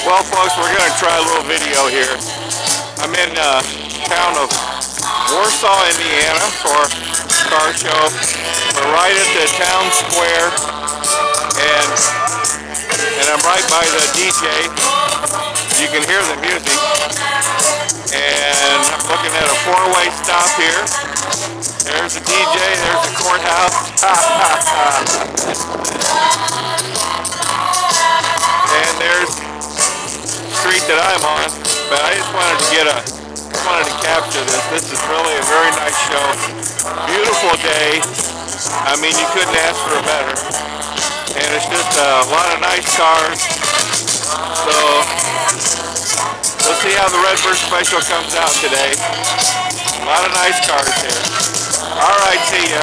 Well, folks, we're going to try a little video here. I'm in town of Warsaw, Indiana for a car show. We're right at the town square, and I'm right by the DJ. You can hear the music. And I'm looking at a four-way stop here. There's the DJ, there's the courthouse. And there's the street that I'm on. But I just wanted to capture this. This is really a very nice show. Beautiful day. I mean, you couldn't ask for a better. And it's just a lot of nice cars. So let's see how the Redbird Special comes out today. A lot of nice cars here. All right, see ya.